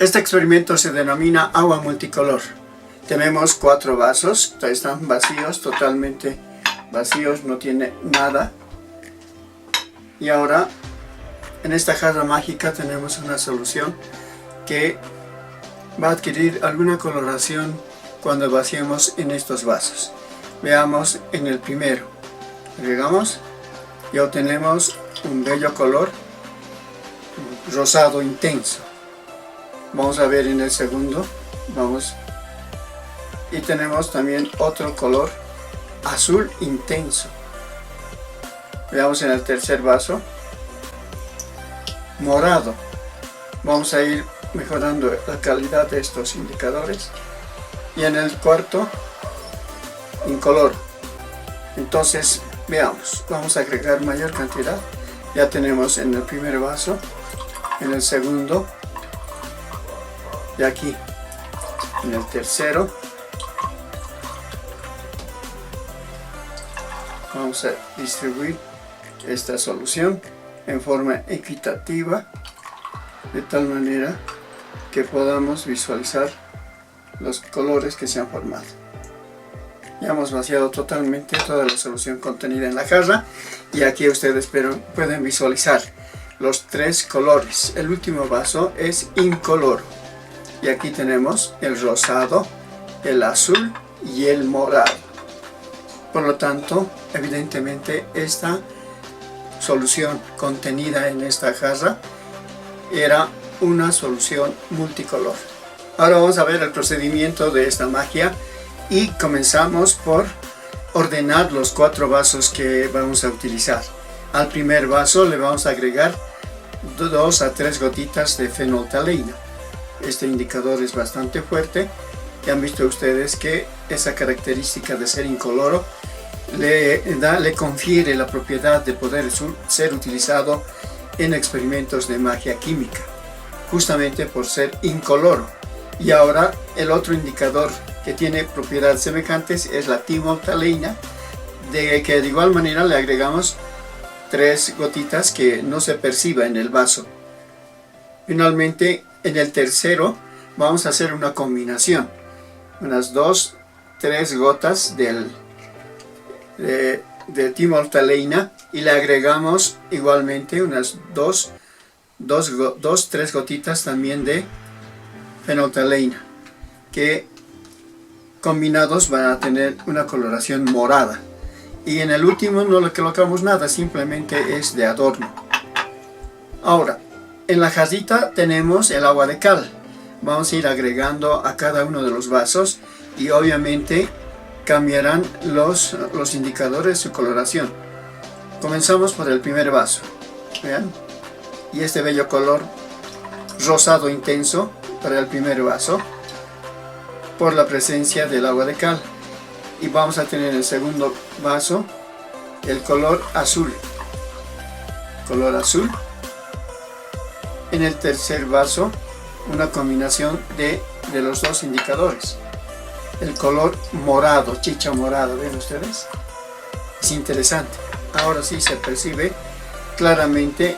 Este experimento se denomina agua multicolor. Tenemos 4 vasos, están vacíos, totalmente vacíos, no tiene nada. Y ahora en esta jarra mágica tenemos una solución que va a adquirir alguna coloración cuando vaciemos en estos vasos. Veamos en el primero. Agregamos y obtenemos un bello color rosado intenso. Vamos a ver en el segundo. Y tenemos también otro color azul intenso. Veamos en el tercer vaso. Morado. Vamos a ir mejorando la calidad de estos indicadores. Y en el cuarto, incoloro. Entonces veamos, vamos a agregar mayor cantidad. Ya tenemos en el primer vaso, en el segundo, y aquí en el tercero. Vamos a distribuir esta solución en forma equitativa, de tal manera que podamos visualizar los colores que se han formado. Ya hemos vaciado totalmente toda la solución contenida en la jarra, y aquí ustedes pueden visualizar los 3 colores. El último vaso es incoloro, y aquí tenemos el rosado, el azul y el morado. Por lo tanto, evidentemente esta solución contenida en esta jarra era una solución multicolor. Ahora vamos a ver el procedimiento de esta magia, y comenzamos por ordenar los 4 vasos que vamos a utilizar. Al primer vaso le vamos a agregar 2 a 3 gotitas de fenolftaleína. Este indicador es bastante fuerte. Ya han visto ustedes que esa característica de ser incoloro le confiere la propiedad de poder ser utilizado en experimentos de magia química, justamente por ser incoloro. Y ahora el otro indicador que tiene propiedades semejantes es la timolftaleína, que de igual manera le agregamos 3 gotitas que no se perciba en el vaso. Finalmente, en el tercero vamos a hacer una combinación, unas 2-3 gotas de timolftaleína, y le agregamos igualmente unas 2-3 gotitas también de fenolftaleína, que combinados van a tener una coloración morada. Y en el último no le colocamos nada, simplemente es de adorno. Ahora, en la jarrita tenemos el agua de cal. Vamos a ir agregando a cada uno de los vasos, y obviamente cambiarán los indicadores, su coloración. Comenzamos por el primer vaso. Vean, y este bello color rosado intenso para el primer vaso, por la presencia del agua de cal. Y vamos a tener en el segundo vaso el color azul. En el tercer vaso, una combinación de los 2 indicadores. El color morado, chicha morado, ¿ven ustedes? Es interesante. Ahora sí se percibe claramente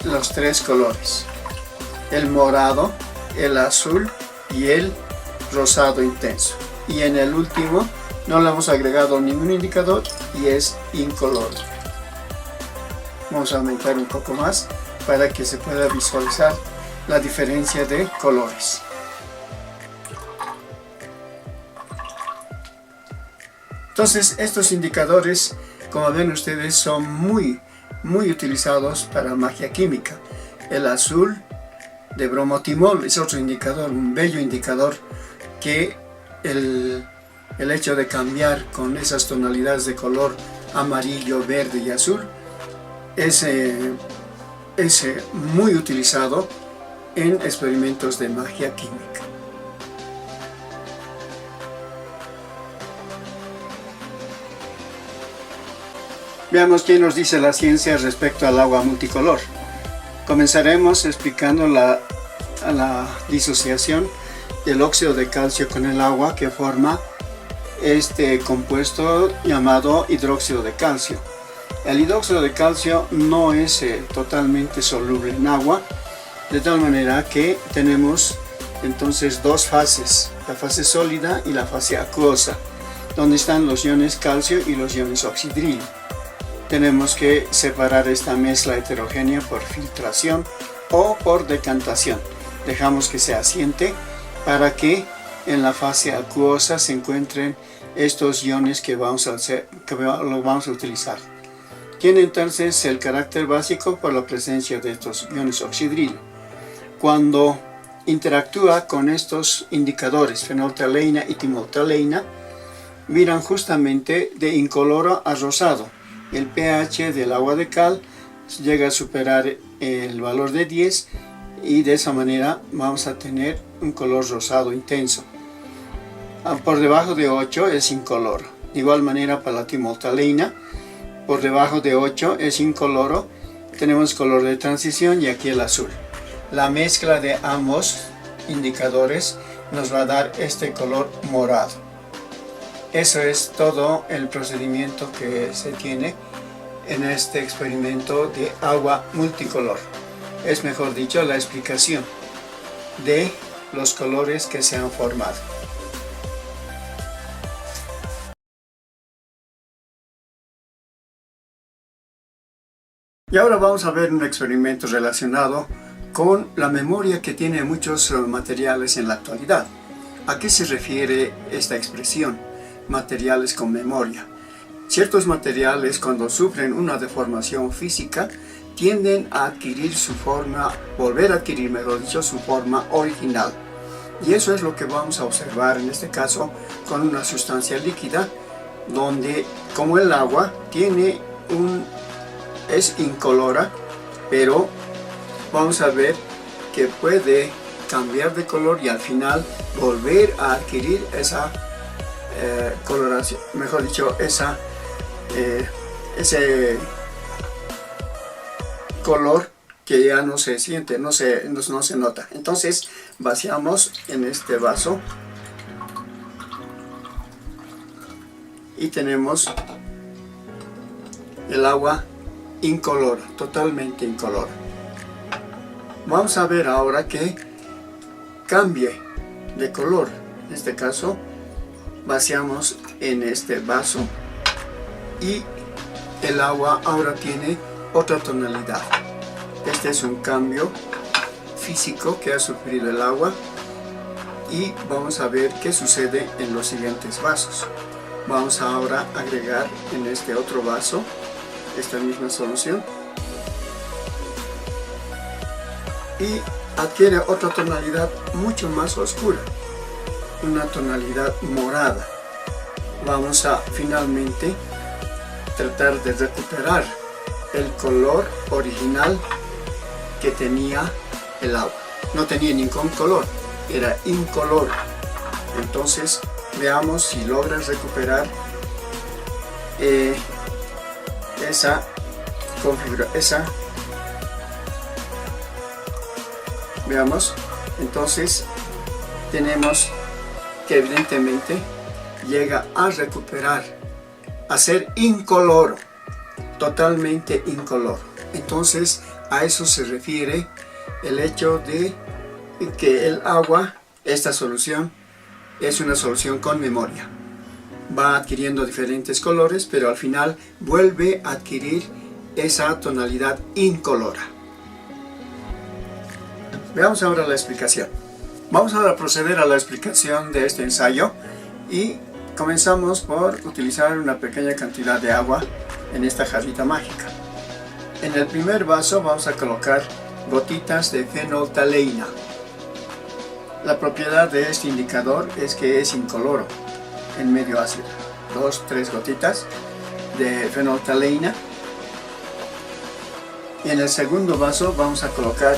los 3 colores: el morado, el azul y el rosado intenso. Y en el último no le hemos agregado ningún indicador y es incoloro. Vamos a aumentar un poco más para que se pueda visualizar la diferencia de colores. Entonces, estos indicadores, como ven ustedes, son muy utilizados para magia química. El azul de bromotimol es otro indicador, un bello indicador, que el hecho de cambiar con esas tonalidades de color amarillo, verde y azul es muy utilizado en experimentos de magia química. Veamos qué nos dice la ciencia respecto al agua multicolor. Comenzaremos explicando la disociación del óxido de calcio con el agua, que forma este compuesto llamado hidróxido de calcio. El hidróxido de calcio no es totalmente soluble en agua, de tal manera que tenemos entonces dos fases, la fase sólida y la fase acuosa, donde están los iones calcio y los iones oxidrilo. Tenemos que separar esta mezcla heterogénea por filtración o por decantación. Dejamos que se asiente para que en la fase acuosa se encuentren estos iones que vamos a utilizar. Tiene entonces el carácter básico por la presencia de estos iones oxidrilo. Cuando interactúa con estos indicadores, fenolftaleína y timolftaleína, miran justamente de incoloro a rosado. El pH del agua de cal llega a superar el valor de 10 y de esa manera vamos a tener un color rosado intenso. Por debajo de 8 es incoloro. De igual manera para la timolftaleína, por debajo de 8 es incoloro. Tenemos color de transición y aquí el azul. La mezcla de ambos indicadores nos va a dar este color morado. Eso es todo el procedimiento que se tiene en este experimento de agua multicolor. Es mejor dicho, la explicación de los colores que se han formado. Y ahora vamos a ver un experimento relacionado con la memoria que tiene muchos materiales en la actualidad. ¿A qué se refiere esta expresión? Materiales con memoria. Ciertos materiales, cuando sufren una deformación física, tienden a adquirir su forma, volver a adquirir, mejor dicho, su forma original. Y eso es lo que vamos a observar en este caso con una sustancia líquida, donde, como el agua, es incolora, pero vamos a ver que puede cambiar de color y al final volver a adquirir esa coloración, mejor dicho, ese color que ya no se siente, no se nota. Entonces vaciamos en este vaso y tenemos el agua incolora, totalmente incolora. Vamos a ver ahora que cambie de color. En este caso vaciamos en este vaso y el agua ahora tiene otra tonalidad. Este es un cambio físico que ha sufrido el agua y vamos a ver qué sucede en los siguientes vasos. Vamos ahora a agregar en este otro vaso esta misma solución y adquiere otra tonalidad mucho más oscura, una tonalidad morada. Vamos a finalmente tratar de recuperar el color original que tenía el agua. No tenía ningún color, era incoloro. Entonces veamos si logras recuperar esa configuración. Veamos, entonces tenemos que evidentemente llega a recuperar, a ser incoloro, totalmente incoloro. Entonces a eso se refiere el hecho de que el agua, esta solución, es una solución con memoria. Va adquiriendo diferentes colores, pero al final vuelve a adquirir esa tonalidad incolora. Veamos ahora la explicación. Vamos ahora a proceder a la explicación de este ensayo y comenzamos por utilizar una pequeña cantidad de agua en esta jarrita mágica. En el primer vaso vamos a colocar gotitas de fenolftaleína. La propiedad de este indicador es que es incoloro en medio ácido. 2-3 gotitas de fenolftaleína. Y en el segundo vaso vamos a colocar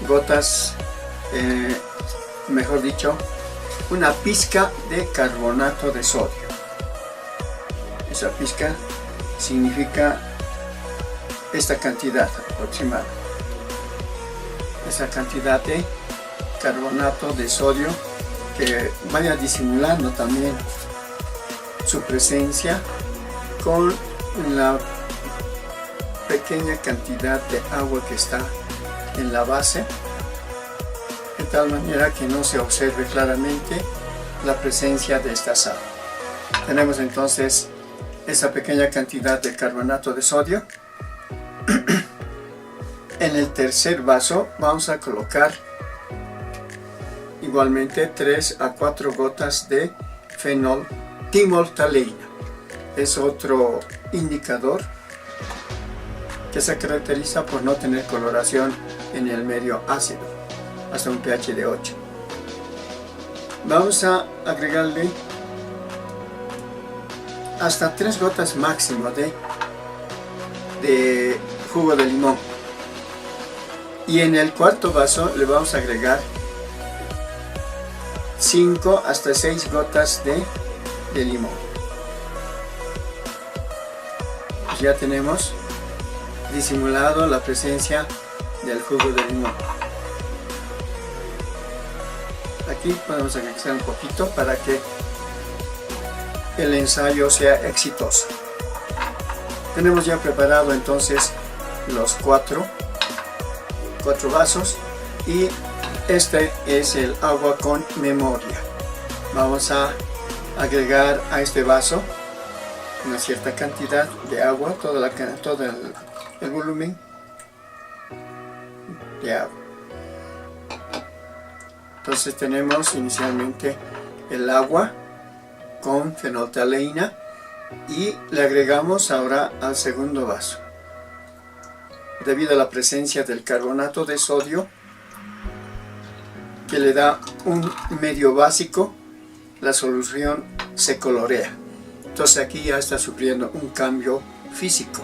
gotas, mejor dicho, una pizca de carbonato de sodio. Esa pizca significa esta cantidad aproximada. Esa cantidad de carbonato de sodio que vaya disimulando también su presencia con la pequeña cantidad de agua que está en la base tal manera que no se observe claramente la presencia de esta sal. Tenemos entonces esa pequeña cantidad de carbonato de sodio. En el tercer vaso vamos a colocar igualmente 3 a 4 gotas de fenoltimoltaleína. Es otro indicador que se caracteriza por no tener coloración en el medio ácido, hasta un pH de 8. Vamos a agregarle hasta 3 gotas máximo de jugo de limón. Y en el cuarto vaso le vamos a agregar 5 hasta 6 gotas de limón. Ya tenemos disimulado la presencia del jugo de limón. Aquí podemos agregar un poquito para que el ensayo sea exitoso. Tenemos ya preparado entonces los cuatro vasos, y este es el agua con memoria. Vamos a agregar a este vaso una cierta cantidad de agua, todo el volumen de agua. Entonces tenemos inicialmente el agua con fenoltaleína y le agregamos ahora al segundo vaso. Debido a la presencia del carbonato de sodio, que le da un medio básico, la solución se colorea. Entonces aquí ya está sufriendo un cambio físico.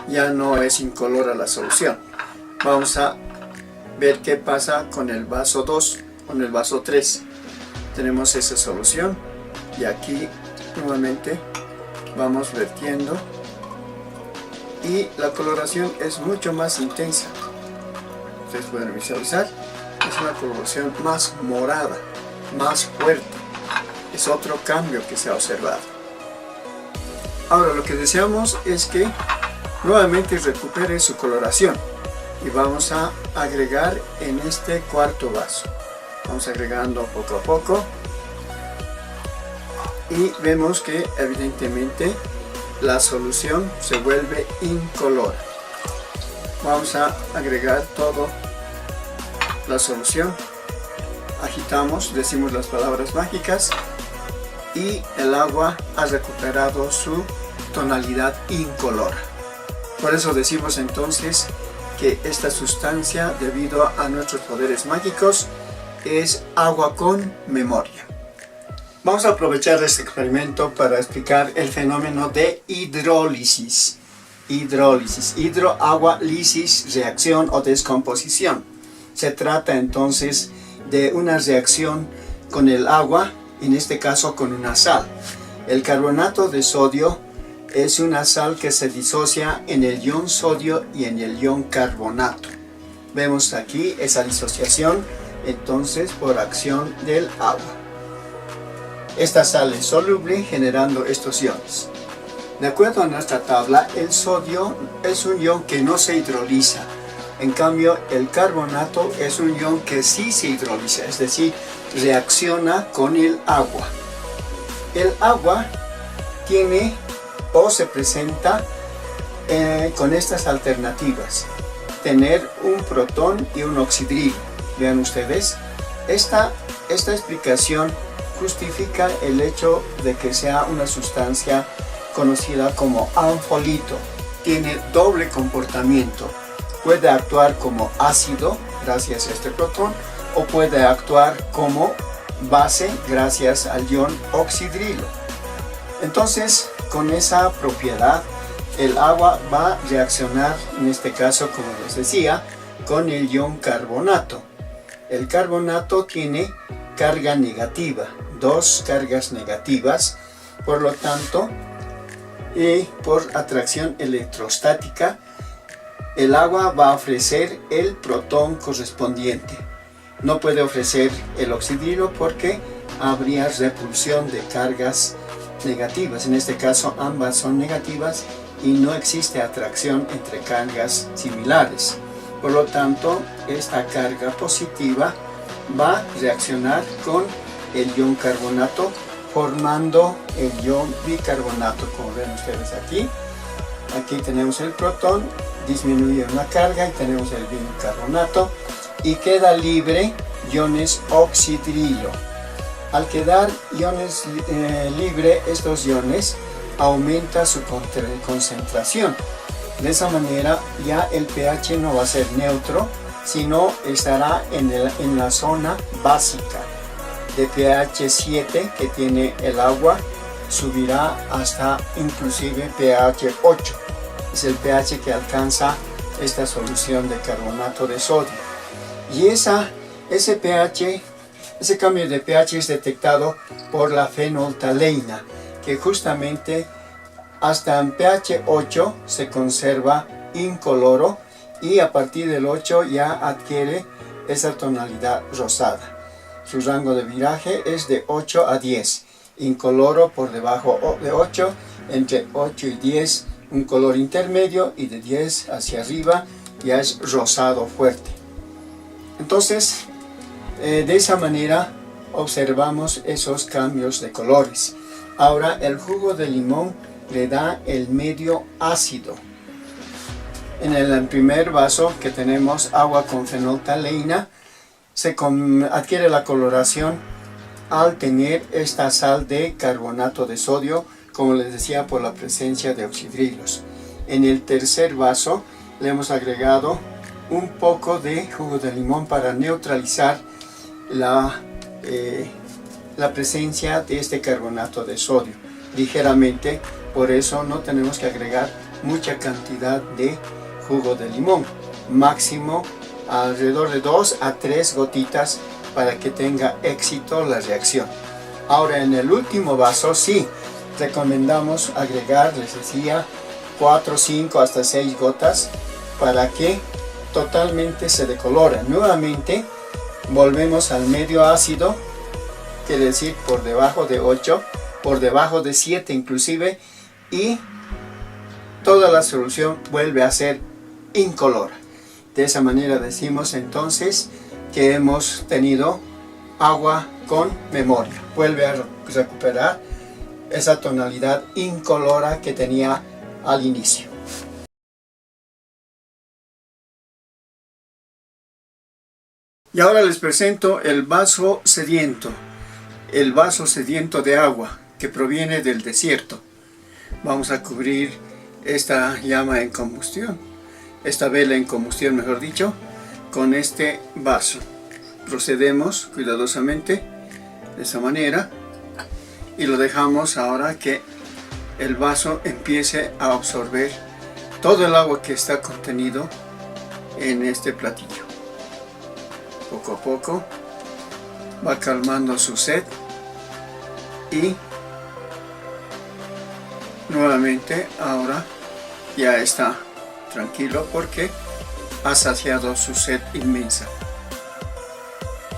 Ya no es incolora la solución. Vamos a ver qué pasa con el vaso 2, con el vaso 3. Tenemos esa solución y aquí nuevamente vamos vertiendo y la coloración es mucho más intensa. Ustedes pueden visualizar, es una coloración más morada, más fuerte. Es otro cambio que se ha observado. Ahora lo que deseamos es que nuevamente recupere su coloración y vamos a agregar en este cuarto vaso. Vamos agregando poco a poco y vemos que evidentemente la solución se vuelve incolora. Vamos a agregar toda la solución, agitamos, decimos las palabras mágicas y el agua ha recuperado su tonalidad incolora. Por eso decimos entonces que esta sustancia, debido a nuestros poderes mágicos, es agua con memoria. Vamos a aprovechar este experimento para explicar el fenómeno de hidrólisis. Hidro, agua, lisis, reacción o descomposición. Se trata entonces de una reacción con el agua, en este caso con una sal. El carbonato de sodio es una sal que se disocia en el ion sodio y en el ion carbonato. Vemos aquí esa disociación entonces por acción del agua. Esta sal es soluble generando estos iones. De acuerdo a nuestra tabla, el sodio es un ion que no se hidroliza. En cambio, el carbonato es un ion que sí se hidroliza, es decir, reacciona con el agua. El agua tiene o se presenta con estas alternativas: tener un protón y un oxidrilo. Vean ustedes, esta explicación justifica el hecho de que sea una sustancia conocida como anfolito. Tiene doble comportamiento. Puede actuar como ácido gracias a este protón o puede actuar como base gracias al ion oxidrilo. Entonces, con esa propiedad, el agua va a reaccionar, en este caso, como les decía, con el ion carbonato. El carbonato tiene carga negativa, 2 cargas negativas, por lo tanto, por atracción electrostática, el agua va a ofrecer el protón correspondiente. No puede ofrecer el oxidrilo porque habría repulsión de cargas negativas. En este caso ambas son negativas y no existe atracción entre cargas similares. Por lo tanto, esta carga positiva va a reaccionar con el ion carbonato, formando el ion bicarbonato, como ven ustedes aquí. Aquí tenemos el protón, disminuye una carga y tenemos el bicarbonato y queda libre iones oxidrilo. Al quedar iones libre, estos iones aumenta su concentración. De esa manera ya el pH no va a ser neutro, sino estará en la zona básica de pH 7 que tiene el agua, subirá hasta inclusive pH 8. Es el pH que alcanza esta solución de carbonato de sodio. Y ese cambio de pH es detectado por la fenolftaleína, que justamente hasta en pH 8 se conserva incoloro y a partir del 8 ya adquiere esa tonalidad rosada. Su rango de viraje es de 8 a 10, incoloro por debajo de 8, entre 8 y 10 un color intermedio y de 10 hacia arriba ya es rosado fuerte. Entonces, de esa manera observamos esos cambios de colores. Ahora el jugo de limón le da el medio ácido. En el primer vaso que tenemos agua con fenolftaleína, se adquiere la coloración al tener esta sal de carbonato de sodio, como les decía, por la presencia de oxidrilos. En el tercer vaso le hemos agregado un poco de jugo de limón para neutralizar la presencia de este carbonato de sodio ligeramente. Por eso no tenemos que agregar mucha cantidad de jugo de limón, máximo alrededor de 2 a 3 gotitas para que tenga éxito la reacción. Ahora en el último vaso sí recomendamos agregar, les decía, 4, 5 hasta 6 gotas para que totalmente se decolore. Nuevamente volvemos al medio ácido, quiere decir por debajo de 8, por debajo de 7 inclusive, y toda la solución vuelve a ser incolora. De esa manera decimos entonces que hemos tenido agua con memoria. Vuelve a recuperar esa tonalidad incolora que tenía al inicio. Y ahora les presento el vaso sediento de agua que proviene del desierto. Vamos a cubrir esta llama en combustión, esta vela en combustión mejor dicho, con este vaso. Procedemos cuidadosamente de esa manera y lo dejamos ahora que el vaso empiece a absorber todo el agua que está contenido en este platillo. Poco a poco va calmando su sed y nuevamente ahora ya está tranquilo porque ha saciado su sed inmensa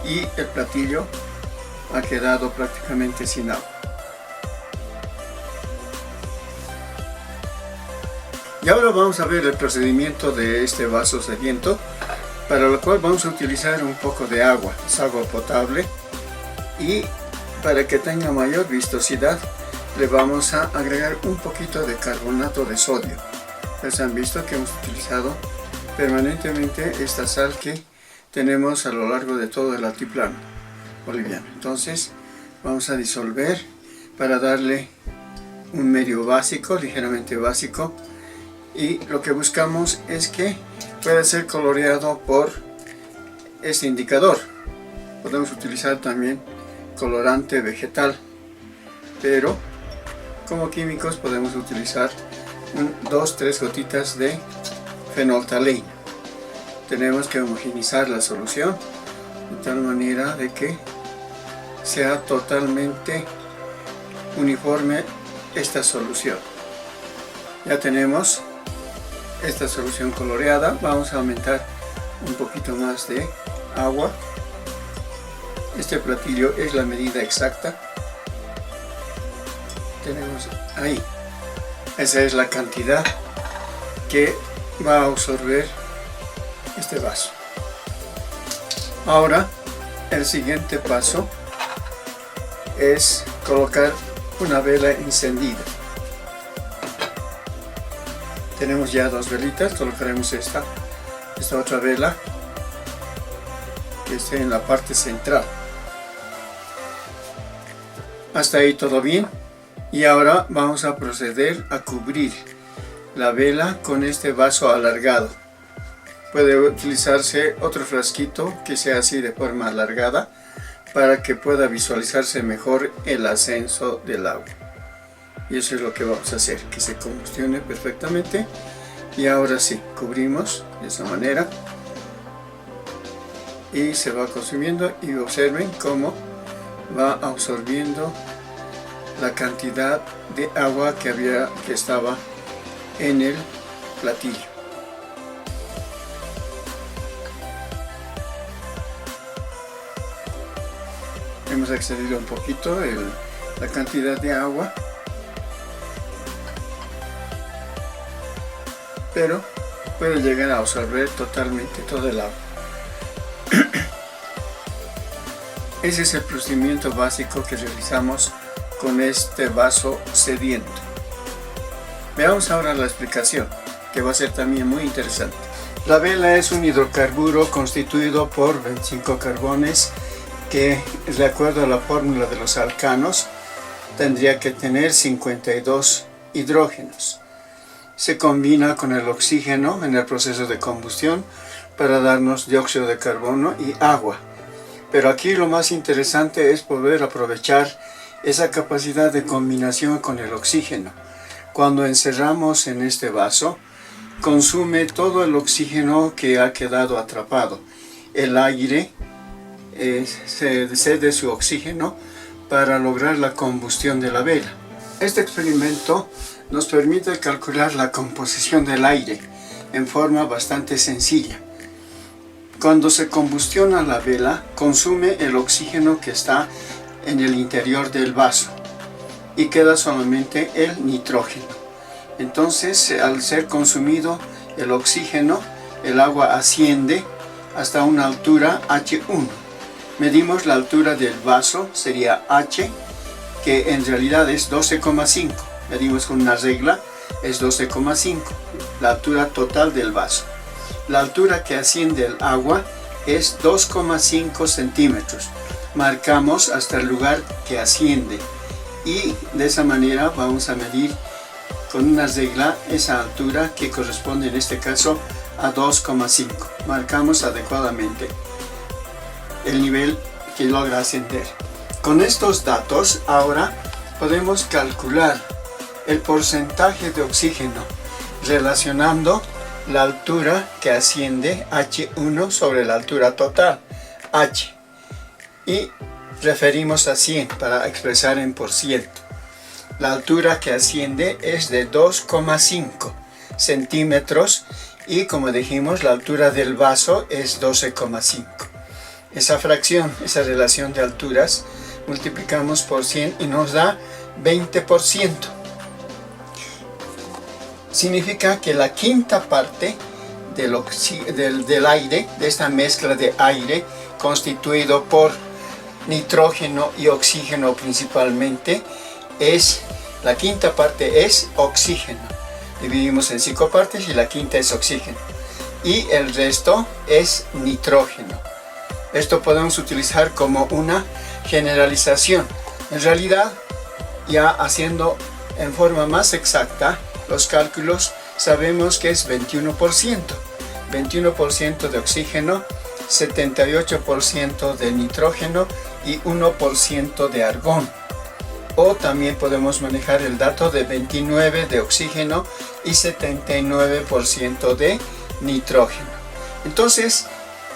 y el platillo ha quedado prácticamente sin agua. Y ahora vamos a ver el procedimiento de este vaso sediento, para lo cual vamos a utilizar un poco de agua, es agua potable, y para que tenga mayor vistosidad le vamos a agregar un poquito de carbonato de sodio. Ustedes han visto que hemos utilizado permanentemente esta sal que tenemos a lo largo de todo el altiplano boliviano. Entonces vamos a disolver para darle un medio básico, ligeramente básico, y lo que buscamos es que pueda ser coloreado por este indicador. Podemos utilizar también colorante vegetal, pero como químicos podemos utilizar 2-3 gotitas de fenolftaleína. Tenemos que homogeneizar la solución de tal manera de que sea totalmente uniforme esta solución. Ya tenemos esta solución coloreada. Vamos a aumentar un poquito más de agua. Este platillo es la medida exacta. Tenemos ahí, esa es la cantidad que va a absorber este vaso. Ahora el siguiente paso es colocar una vela encendida. Tenemos ya dos velitas, colocaremos esta otra vela que esté en la parte central. Hasta ahí todo bien. Y ahora vamos a proceder a cubrir la vela con este vaso alargado. Puede utilizarse otro frasquito que sea así de forma alargada para que pueda visualizarse mejor el ascenso del agua. Y eso es lo que vamos a hacer, que se combustione perfectamente. Y ahora sí, cubrimos de esa manera y se va consumiendo, y observen cómo va absorbiendo la cantidad de agua que estaba en el platillo. Hemos excedido un poquito la cantidad de agua, pero puede llegar a absorber totalmente todo el agua. Ese es el procedimiento básico que realizamos con este vaso sediento. Veamos ahora la explicación, que va a ser también muy interesante. La vela es un hidrocarburo constituido por 25 carbones que, de acuerdo a la fórmula de los alcanos, tendría que tener 52 hidrógenos. Se combina con el oxígeno en el proceso de combustión para darnos dióxido de carbono y agua. Pero aquí lo más interesante es poder aprovechar esa capacidad de combinación con el oxígeno. Cuando encerramos en este vaso, consume todo el oxígeno que ha quedado atrapado. El aire se cede su oxígeno para lograr la combustión de la vela. Este experimento nos permite calcular la composición del aire en forma bastante sencilla. Cuando se combustiona la vela, consume el oxígeno que está en el interior del vaso y queda solamente el nitrógeno. Entonces, al ser consumido el oxígeno, el agua asciende hasta una altura H1. Medimos la altura del vaso, sería H, que en realidad es 12,5. Medimos con una regla, es 12,5, la altura total del vaso. La altura que asciende el agua es 2,5 centímetros. Marcamos hasta el lugar que asciende y de esa manera vamos a medir con una regla esa altura que corresponde en este caso a 2,5. Marcamos adecuadamente el nivel que logra ascender. Con estos datos ahora podemos calcular el porcentaje de oxígeno relacionando la altura que asciende H1 sobre la altura total H, y referimos a 100 para expresar en por ciento. La altura que asciende es de 2,5 centímetros y, como dijimos, la altura del vaso es 12,5. Esa fracción, esa relación de alturas, multiplicamos por 100 y nos da 20%. Significa que la quinta parte del aire, de esta mezcla de aire constituido por nitrógeno y oxígeno principalmente, la quinta parte es oxígeno. Dividimos en 5 partes y la quinta es oxígeno. Y el resto es nitrógeno. Esto podemos utilizar como una generalización. En realidad, ya haciendo en forma más exacta los cálculos, sabemos que es 21%. 21% de oxígeno, 78% de nitrógeno y 1% de argón. O también podemos manejar el dato de 29% de oxígeno y 79% de nitrógeno. Entonces,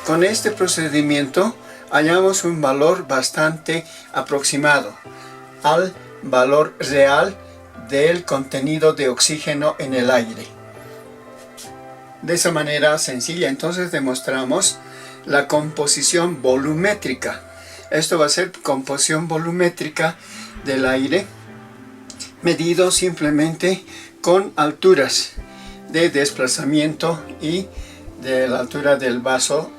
con este procedimiento hallamos un valor bastante aproximado al valor real del contenido de oxígeno en el aire. De esa manera sencilla, entonces demostramos la composición volumétrica. Esto va a ser composición volumétrica del aire, medido simplemente con alturas de desplazamiento y de la altura del vaso,